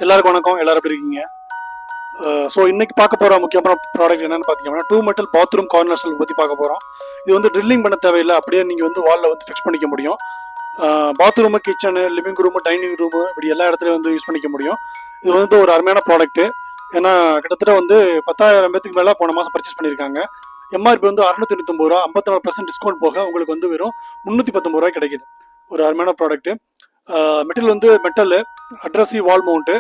எல்லாருக்கும் வணக்கம். எல்லாரும் எப்படி இருக்கீங்க? ஸோ இன்னைக்கு பார்க்க போகிற முக்கியமான ப்ராடக்ட் என்னன்னு பார்த்தீங்கன்னா 2 மெட்டல் பாத்ரூம் கார்னர் ஷெல்ஃப் பற்றி பார்க்க போகிறோம். இது வந்து ட்ரில்லிங் பண்ண தேவையில்லை, அப்படியே நீங்கள் வந்து வாலில் வந்து ஃபிக்ஸ் பண்ணிக்க முடியும். Bathroom, kitchen, living room, dining room இப்படி எல்லா இடத்துலையும் வந்து யூஸ் பண்ணிக்க முடியும். இது வந்து ஒரு அருமையான ப்ராடக்ட்டு. ஏன்னா கிட்டத்தட்ட வந்து 10,000 பேத்துக்கு மேலே போன மாதம் பர்ச்சேஸ் பண்ணியிருக்காங்க. எம்ஆர்பி வந்து 699 ரூபா, 54% டிஸ்கவுண்ட் போக உங்களுக்கு வந்து வெறும் 319 ரூபாய் கிடைக்குது. ஒரு அருமையான ப்ராடக்ட்டு. மெட்டீரியல் வந்து metal, adhesive wall mount,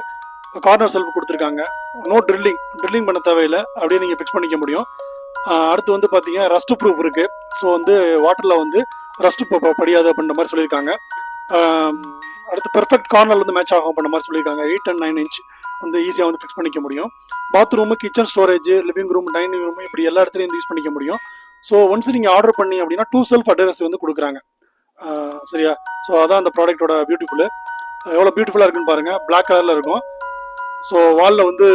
corner shelf கொடுத்துருக்காங்க. நோ ட்ரில்லிங் பண்ண தேவையில்லை, அப்படியே நீங்கள் ஃபிக்ஸ் பண்ணிக்க முடியும். அடுத்து வந்து பார்த்தீங்கன்னா ரஸ்ட் ப்ரூஃப் இருக்குது. ஸோ வந்து வாட்டரில் வந்து ரஸ்ட் படியாது அப்படின்ற மாதிரி சொல்லியிருக்காங்க. அடுத்து பெர்ஃபெக்ட் கார்னர் வந்து மேட்ச் ஆகும் அப்படின்ற மாதிரி சொல்லியிருக்காங்க. 8 and 9 inch வந்து ஈஸியாக வந்து ஃபிக்ஸ் பண்ணிக்க முடியும். Bathroom, kitchen storage, living room, dining room இப்படி எல்லா இடத்துலையும் வந்து யூஸ் பண்ணிக்க முடியும். ஸோ ஒன்ஸ் நீங்கள் ஆர்டர் பண்ணி அப்படின்னா 2 செல்ஃப் அட்ரஸ் வந்து கொடுக்குறாங்க. சரியா? ஸோ அதான் அந்த ப்ராடக்டோட பியூட்டிஃபுல்லு. எவ்வளோ பியூட்டிஃபுல்லாக இருக்குன்னு பாருங்கள். பிளாக் கலரில் இருக்கும். ஸோ வாலில் வந்து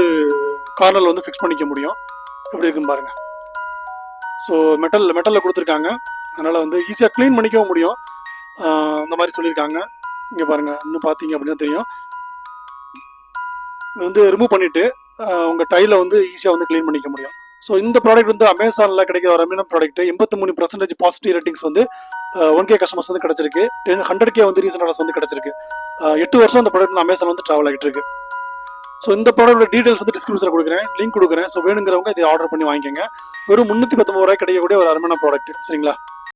கார்னரில் வந்து ஃபிக்ஸ் பண்ணிக்க முடியும். எப்படி இருக்குன்னு பாருங்கள். ஸோ மெட்டலில் கொடுத்துருக்காங்க. அதனால் வந்து ஈஸியாக க்ளீன் பண்ணிக்கவும் முடியும். அந்த மாதிரி சொல்லியிருக்காங்க. இங்கே பாருங்கள், இன்னும் பார்த்தீங்க அப்படின்னா தெரியும். இது வந்து ரிமூவ் பண்ணிவிட்டு உங்கள் டைலை வந்து ஈஸியாக வந்து க்ளீன் பண்ணிக்க முடியும். ஸோ இந்த ப்ராடக்ட் வந்து அமேசானில் கிடைக்கிற ஒரு அருமையான ப்ராடக்ட். 83% பாசிட்டிவ் ரேட்டிங்ஸ் வந்து 1K கஸ்டமர்ஸ் வந்து கிடச்சிருக்கு. 100K வந்து ரீசன்ட் ஆர்டர்ஸ் வந்து கிடச்சிருக்கு. 8 வருஷம் அந்த ப்ராடக்ட் வந்து அமேசான் வந்து ட்ராவல் ஆகிட்டு இருக்கு. ஸோ இந்த ப்ராடக்டோட டீடைல்ஸ் வந்து டிஸ்கிரிப்ஷனில் கொடுக்குறேன், லிங்க் கொடுக்குறேன். ஸோ வேணுங்கிறவங்க இதை ஆர்டர் பண்ணி வாங்கிக்கோங்க. வெறும் 319 ரூபாய் கிடைக்கக்கூடிய ஒரு அருமையான ப்ராடக்ட். சரிங்களா?